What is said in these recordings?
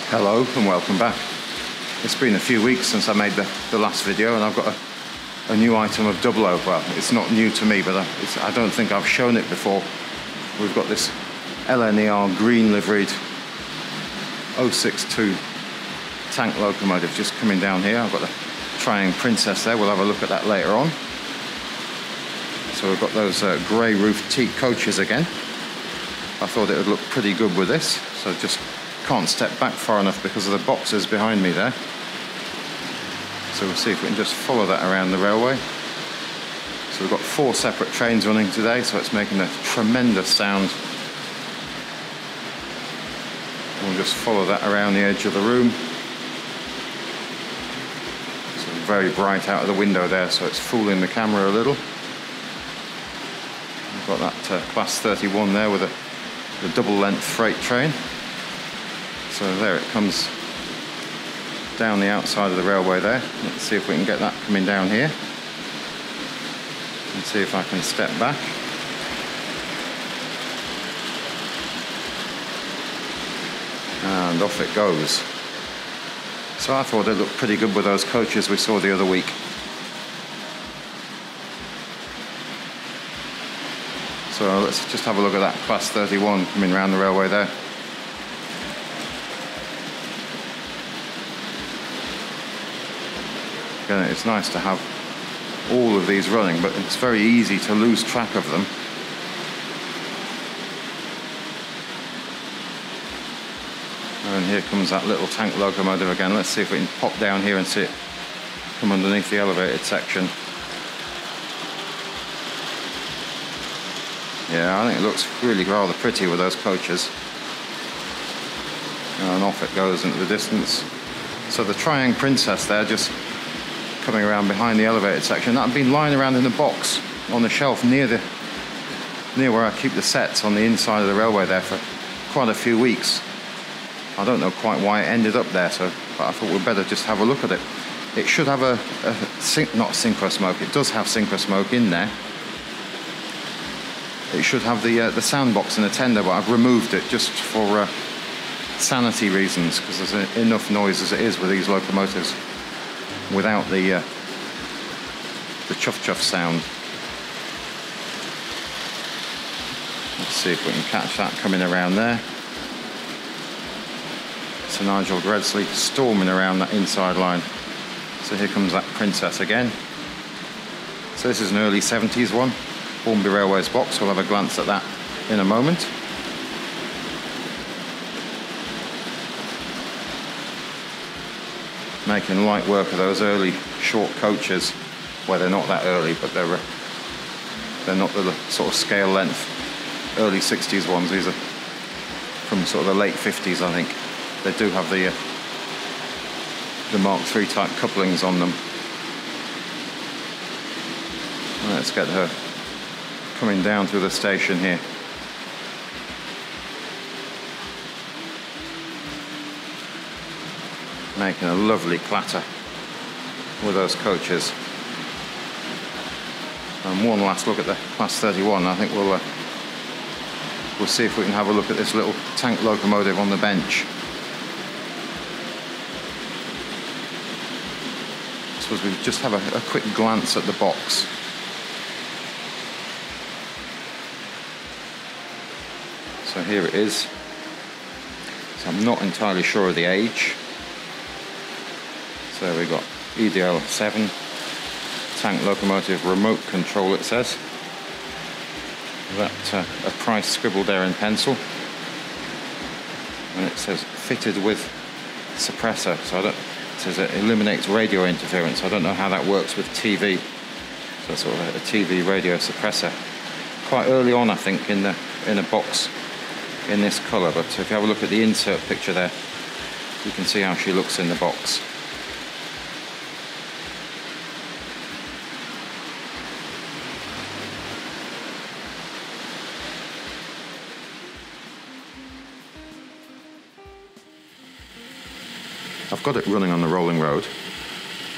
Hello and welcome back. It's been a few weeks since I made the last video, and I've got a new item of Dublo. Well, it's not new to me, but I don't think I've shown it before. We've got this LNER green liveried 062 tank locomotive just coming down here. I've got the Trying Princess there. We'll have a look at that later on. So we've got those grey roofed teak coaches again. I thought it would look pretty good with this, so just can't step back far enough because of the boxes behind me there. So we'll see if we can just follow that around the railway. So we've got 4 separate trains running today, so it's making a tremendous sound. We'll just follow that around the edge of the room. It's very bright out of the window there, so it's fooling the camera a little. We've got that class 31 there with the double length freight train. So there it comes down the outside of the railway there. Let's see if we can get that coming down here. And see if I can step back. And off it goes. So I thought it looked pretty good with those coaches we saw the other week. So let's just have a look at that class 31 coming round the railway there. Again, it's nice to have all of these running, but it's very easy to lose track of them. And here comes that little tank locomotive again. Let's see if we can pop down here and see it come underneath the elevated section. Yeah, I think it looks really rather pretty with those coaches. And off it goes into the distance. So the Trying Princess there, just coming around behind the elevated section. That had been lying around in a box on the shelf near where I keep the sets on the inside of the railway there for quite a few weeks. I don't know quite why it ended up there, but I thought we'd better just have a look at it. It should have not synchro smoke, it does have synchro smoke in there. It should have the sound box and the tender, but I've removed it just for sanity reasons, because there's enough noise as it is with these locomotives without the chuff-chuff sound. Let's see if we can catch that coming around there. Sir Nigel Gredsley storming around that inside line. So here comes that Princess again. So this is an early 70s one, Hornby Railways box. We'll have a glance at that in a moment. Making light work of those early short coaches. Well, they're not that early, but they're not the sort of scale length early 60s ones. These are from sort of the late 50s, I think. They do have the Mark III type couplings on them. Let's get her coming down through the station here. Making a lovely clatter with those coaches. And one last look at the class 31. I think we'll see if we can have a look at this little tank locomotive on the bench. I suppose we just have a quick glance at the box. So here it is. So I'm not entirely sure of the age. So we've got EDL7, tank locomotive remote control, it says. That a price scribbled there in pencil. And it says fitted with suppressor. So it says it eliminates radio interference. I don't know how that works with TV. So it's sort of a TV radio suppressor. Quite early on, I think, in a box in this colour. But if you have a look at the insert picture there, you can see how she looks in the box. I've got it running on the rolling road.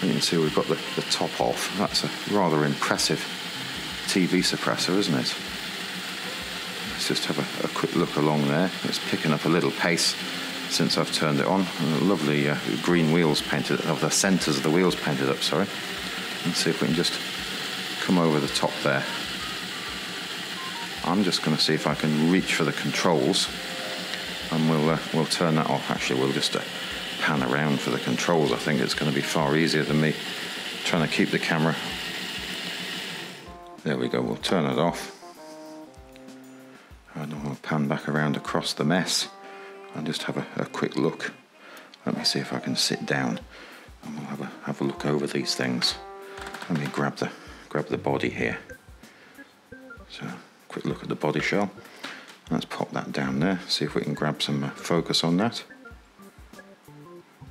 And you can see we've got the top off. That's a rather impressive TV suppressor, isn't it? Let's just have a quick look along there. It's picking up a little pace since I've turned it on. Lovely green wheels painted, of the centres of the wheels painted up, sorry. Let's see if we can just come over the top there. I'm just going to see if I can reach for the controls, and we'll turn that off. Actually, we'll just pan around for the controls. I think it's going to be far easier than me trying to keep the camera. There we go, we'll turn it off. And then we'll pan back around across the mess and just have a quick look. Let me see if I can sit down and we'll have a look over these things. Let me grab the body here. So, quick look at the body shell. Let's pop that down there, see if we can grab some focus on that.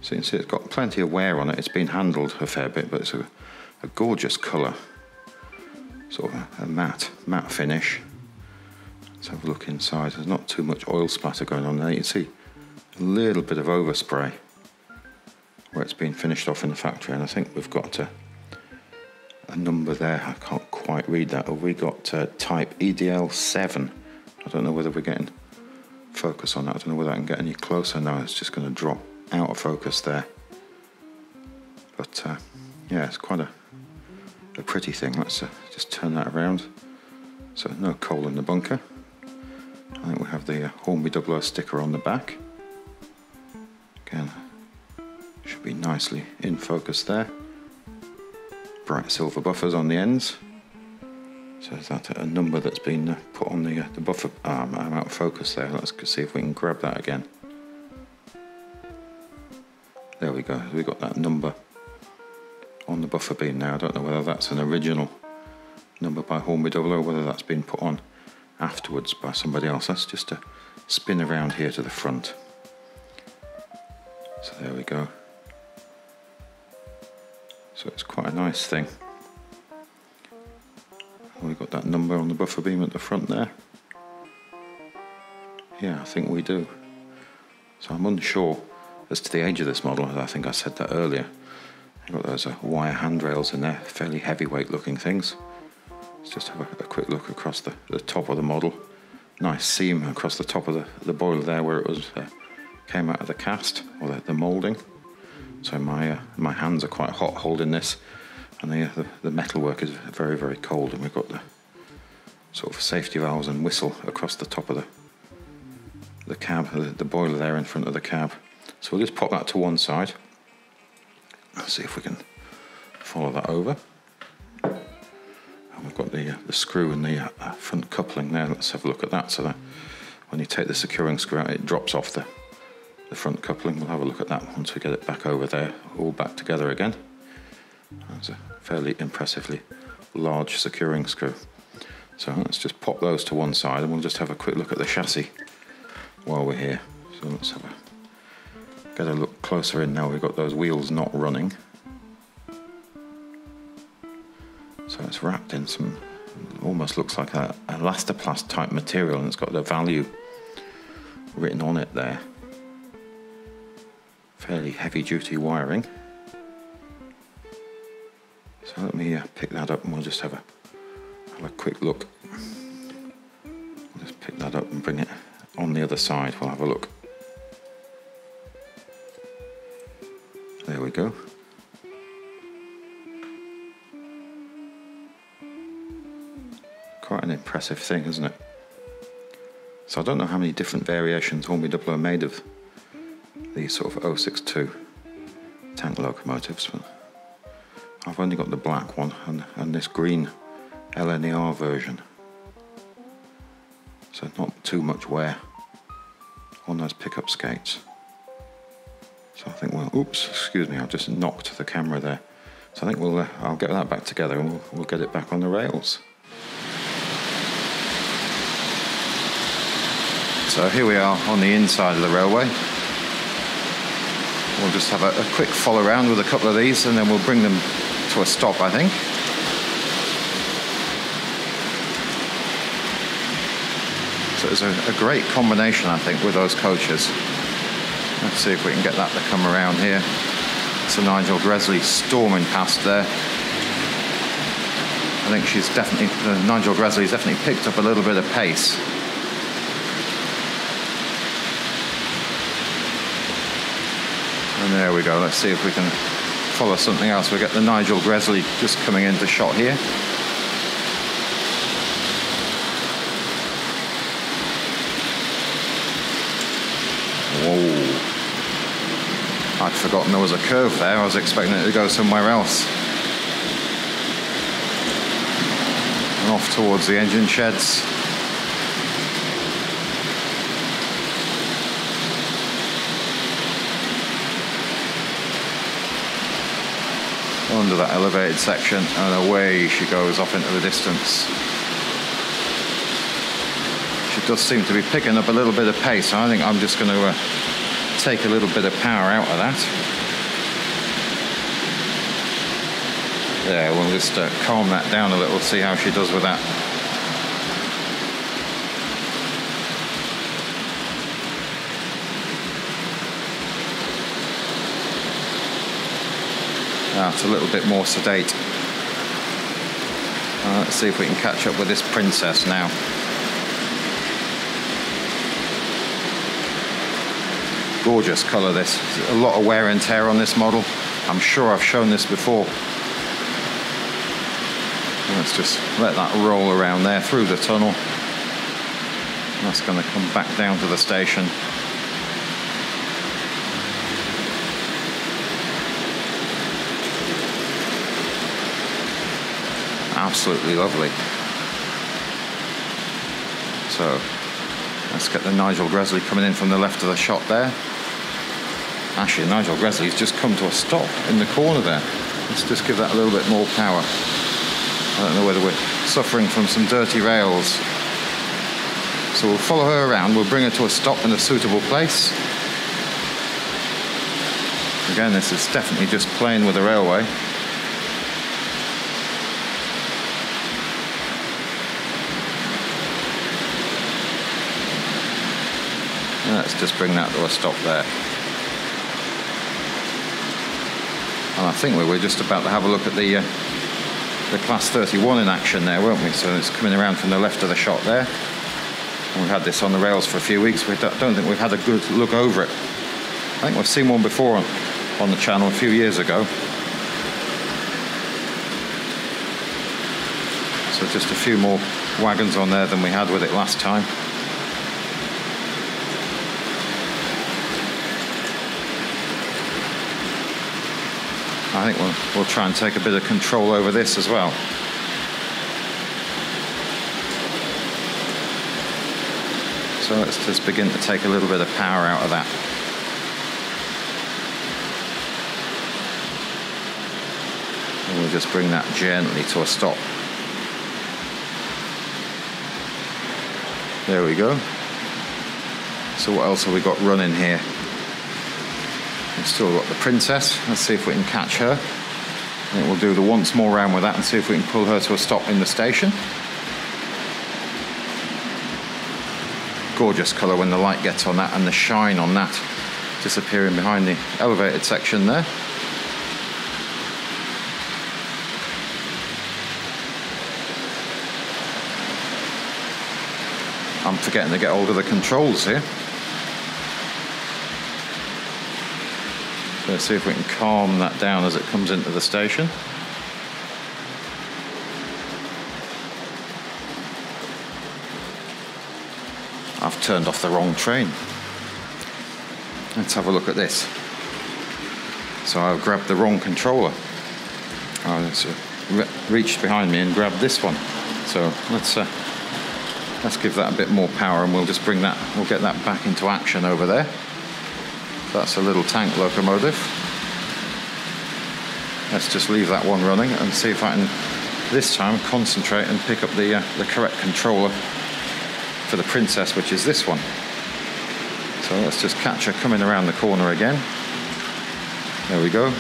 So you can see it's got plenty of wear on it. It's been handled a fair bit, but it's a gorgeous colour. Sort of a matte finish. Let's have a look inside. There's not too much oil splatter going on there. You can see a little bit of overspray where it's been finished off in the factory, and I think we've got a number there. I can't quite read that. Have we got type EDL7? I don't know whether we're getting focus on that. I don't know whether I can get any closer. No, it's just going to drop out of focus there. But yeah, it's quite a pretty thing. Let's just turn that around. So no coal in the bunker. I think we have the Hornby Dublo sticker on the back. Again, should be nicely in focus there. Bright silver buffers on the ends. So is that a number that's been put on the buffer arm? I'm out of focus there. Let's see if we can grab that again. There we go. We've got that number on the buffer beam now. I don't know whether that's an original number by Hornby Dublo or whether that's been put on afterwards by somebody else. Let's just spin around here to the front. So there we go. So it's quite a nice thing. We've got that number on the buffer beam at the front there. Yeah, I think we do. So I'm unsure as to the age of this model. I think I said that earlier. You've got those wire handrails in there, fairly heavyweight looking things. Let's just have a quick look across the top of the model. Nice seam across the top of the boiler there where it was came out of the cast, or the moulding. So my hands are quite hot holding this, and the metalwork is very, very cold, and we've got the sort of safety valves and whistle across the top of the cab, the boiler there in front of the cab. So we'll just pop that to one side. Let's see if we can follow that over. And we've got the screw and the front coupling there. Let's have a look at that, so that when you take the securing screw out, it drops off the front coupling. We'll have a look at that once we get it back over there, all back together again. That's a fairly impressively large securing screw. So let's just pop those to one side, and we'll just have a quick look at the chassis while we're here. So let's get a look closer in now. We've got those wheels not running. So it's wrapped in some, almost looks like a elastoplast type material, and it's got the value written on it there. Fairly heavy duty wiring. So let me pick that up, and we'll just have a quick look. We'll just pick that up and bring it on the other side. We'll have a look. There we go. Quite an impressive thing, isn't it? So I don't know how many different variations Hornby Dublo made of these sort of 062 tank locomotives, but I've only got the black one and this green LNER version. So not too much wear on those pickup skates. So I think oops, excuse me, I've just knocked the camera there. So I think I'll get that back together, and we'll get it back on the rails. So here we are on the inside of the railway. We'll just have a quick follow around with a couple of these, and then we'll bring them to a stop, I think. So it's a great combination, I think, with those coaches. Let's see if we can get that to come around here. So Nigel Gresley storming past there. I think she's definitely, Nigel Gresley's definitely picked up a little bit of pace. There we go. Let's see if we can follow something else. We get the Nigel Gresley just coming into shot here. Whoa. I'd forgotten there was a curve there. I was expecting it to go somewhere else. And off towards the engine sheds. Under that elevated section, and away she goes off into the distance. She does seem to be picking up a little bit of pace, so I think I'm just going to take a little bit of power out of that. There, we'll just calm that down a little, see how she does with that. That's a little bit more sedate. Let's see if we can catch up with this Princess now. Gorgeous colour this. A lot of wear and tear on this model. I'm sure I've shown this before. Let's just let that roll around there through the tunnel. That's going to come back down to the station. Absolutely lovely. So let's get the Nigel Gresley coming in from the left of the shot there. Actually, Nigel Gresley's just come to a stop in the corner there. Let's just give that a little bit more power. I don't know whether we're suffering from some dirty rails. So we'll follow her around. We'll bring her to a stop in a suitable place. Again, this is definitely just playing with the railway. Let's just bring that to a stop there. And I think we were just about to have a look at the Class 31 in action there, weren't we? So it's coming around from the left of the shot there. And we've had this on the rails for a few weeks. We don't think we've had a good look over it. I think we've seen one before on the channel a few years ago. So just a few more wagons on there than we had with it last time. I think we'll try and take a bit of control over this as well. So let's just begin to take a little bit of power out of that. And we'll just bring that gently to a stop. There we go. So what else have we got running here? We've still got the Princess. Let's see if we can catch her. And we'll do the once more round with that and see if we can pull her to a stop in the station. Gorgeous colour when the light gets on that, and the shine on that disappearing behind the elevated section there. I'm forgetting to get hold of the controls here. Let's see if we can calm that down as it comes into the station. I've turned off the wrong train. Let's have a look at this. So I've grabbed the wrong controller. It's reached behind me and grabbed this one. So let's give that a bit more power, and we'll just bring that, we'll get that back into action over there. That's a little tank locomotive. Let's just leave that one running and see if I can this time concentrate and pick up the correct controller for the Princess, which is this one. So let's just catch her coming around the corner again. There we go.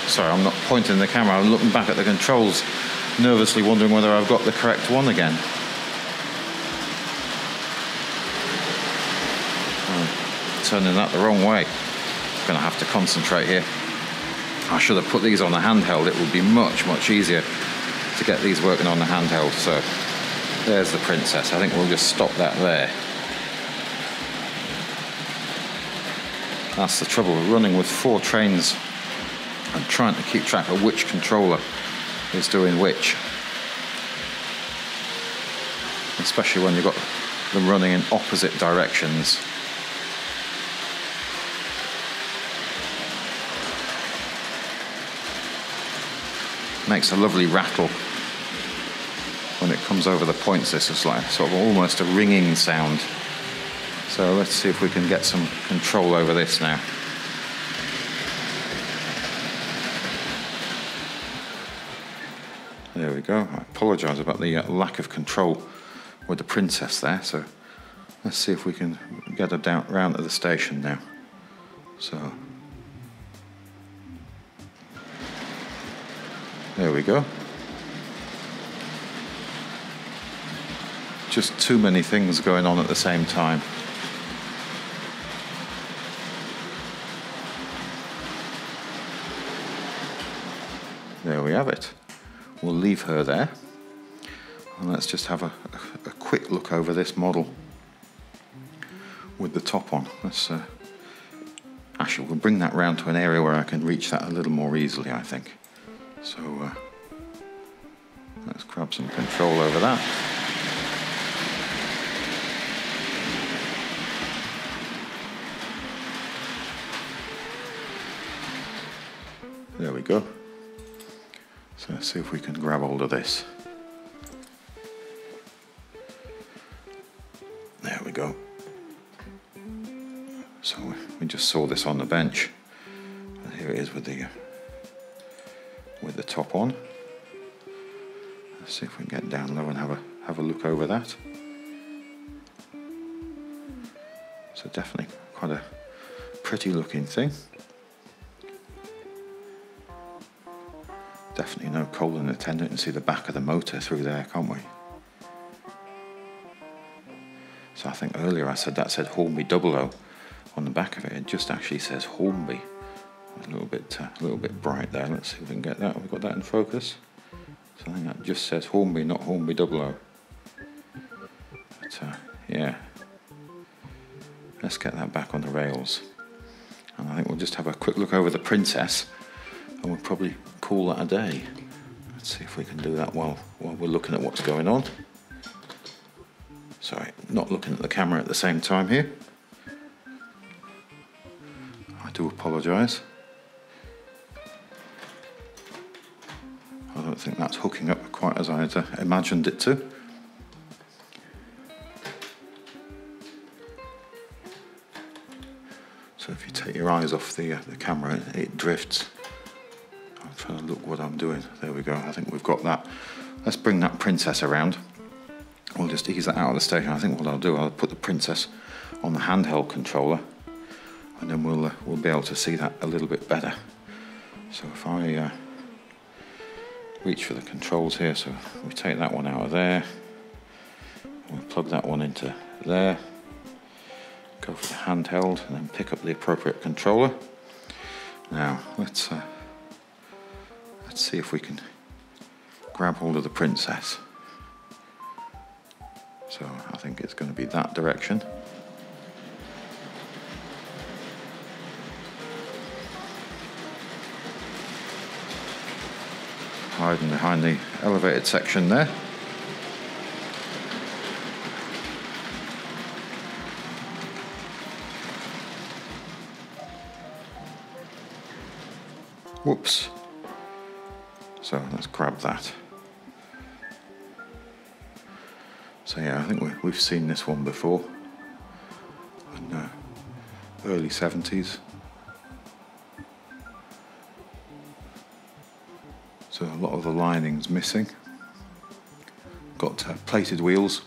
Sorry, I'm not pointing the camera, I'm looking back at the controls, nervously wondering whether I've got the correct one again. Turning that the wrong way. I'm going to have to concentrate here. I should have put these on the handheld. It would be much, much easier to get these working on the handheld. So There's the Princess. I think we'll just stop that there. That's the trouble with running with 4 trains and trying to keep track of which controller is doing which. Especially when you've got them running in opposite directions. Makes a lovely rattle when it comes over the points. This is like sort of almost a ringing sound. So let's see if we can get some control over this now. There we go. I apologise about the lack of control with the Princess there. So let's see if we can get her down round to the station now. So there we go. Just too many things going on at the same time. There we have it. We'll leave her there. And let's just have a quick look over this model with the top on. Let's actually, we'll bring that round to an area where I can reach that a little more easily, I think. So let's grab some control over that. There we go. So let's see if we can grab hold of this. There we go. So we just saw this on the bench. And here it is with the top on. Let's see if we can get down low and have a look over that. So definitely quite a pretty looking thing. Definitely no coal in the tender. You can see the back of the motor through there, can't we? So I think earlier I said that said Hornby Dublo on the back of it. It just actually says Hornby. A little bit bright there. Let's see if we can get that. We've got that in focus. So I think that just says Hornby, not Hornby Dublo. But yeah, let's get that back on the rails. And I think we'll just have a quick look over the Princess, and we'll probably call that a day. Let's see if we can do that while we're looking at what's going on. Sorry, not looking at the camera at the same time here. I do apologise. I don't think that's hooking up quite as I had imagined it to. So if you take your eyes off the camera, it drifts. I'm trying to look what I'm doing. There we go. I think we've got that. Let's bring that Princess around. We'll just ease that out of the station. I think what I'll do, I'll put the Princess on the handheld controller, and then we'll be able to see that a little bit better. So if I reach for the controls here, so we take that one out of there, we'll plug that one into there, go for the handheld, and then pick up the appropriate controller. Now let's see if we can grab hold of the Princess. So I think it's going to be that direction. Hiding behind the elevated section there. Whoops. So let's grab that. So yeah, I think we've seen this one before. In early 70s. So a lot of the lining's missing. Got plated wheels.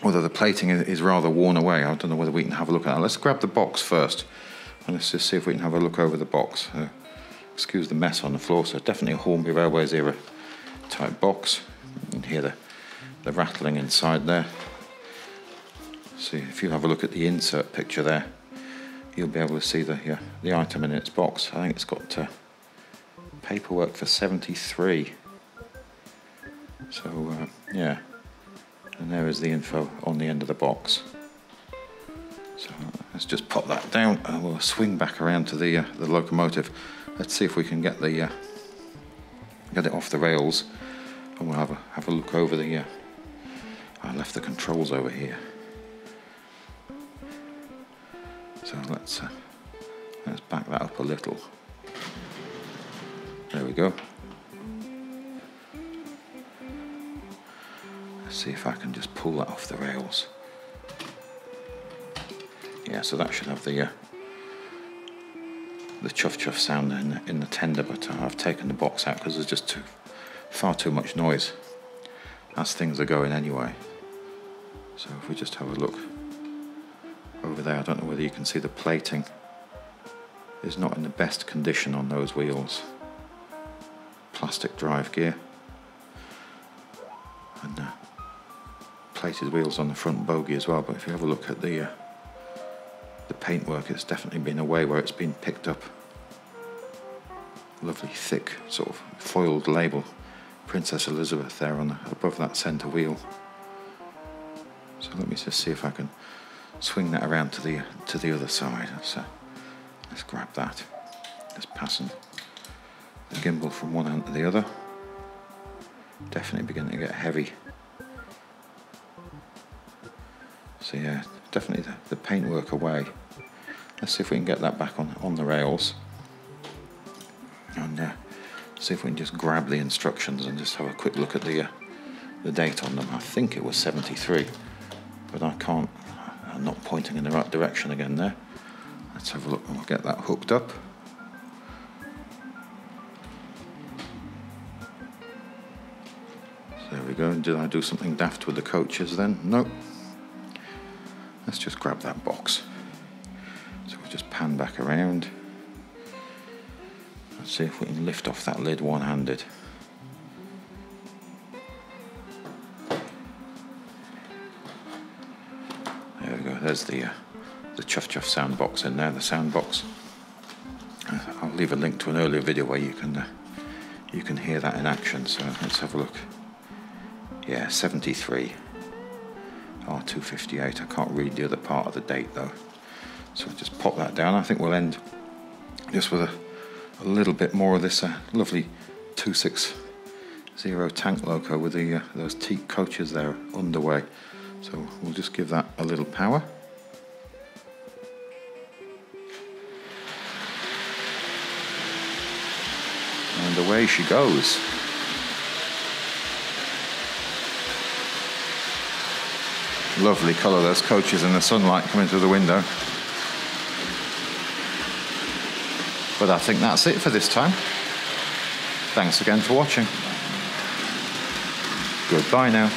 Although the plating is rather worn away. I don't know whether we can have a look at that. Let's grab the box first. And let's just see if we can have a look over the box. Excuse the mess on the floor. So definitely a Hornby Railways era type box. You can hear the rattling inside there. See, if you have a look at the insert picture there, you'll be able to see the item in its box. I think it's got paperwork for 73. So yeah, And there is the info on the end of the box. So let's just pop that down and we'll swing back around to the locomotive. Let's see if we can get it off the rails, and we'll have a look over the. I left the controls over here. So let's back that up a little. There we go. Let's see if I can just pull that off the rails. Yeah, so that should have the chuff chuff sound in the tender, but I've taken the box out because there's just far too much noise as things are going anyway. So if we just have a look over there, I don't know whether you can see the plating is not in the best condition on those wheels. Plastic drive gear and plated wheels on the front bogie as well, but if you have a look at the paintwork, it's definitely been a way where it's been picked up. Lovely thick sort of foiled label, Princess Elizabeth there above that centre wheel. So let me just see if I can swing that around to the other side. Let's grab that. Just passing the gimbal from one hand to the other. Definitely beginning to get heavy. So yeah, definitely the paintwork away. Let's see if we can get that back on the rails, and see if we can just grab the instructions and just have a quick look at the date on them. I think it was 73, but I can't. I'm not pointing in the right direction again there. Let's have a look and we'll get that hooked up. So there we go. Did I do something daft with the coaches then? Nope. Let's just grab that box. So we'll just pan back around. Let's see if we can lift off that lid one-handed. There we go. There's the chuff chuff sound box in there. The sound box. I'll leave a link to an earlier video where you can hear that in action. So let's have a look. Yeah, 73. R.258. I can't read the other part of the date though, so I'll just pop that down. I think we'll end just with a little bit more of this lovely 260 tank loco with those teak coaches there underway. So we'll just give that a little power. And away she goes. Lovely colour, those coaches in the sunlight coming through the window. But I think that's it for this time. Thanks again for watching. Goodbye now.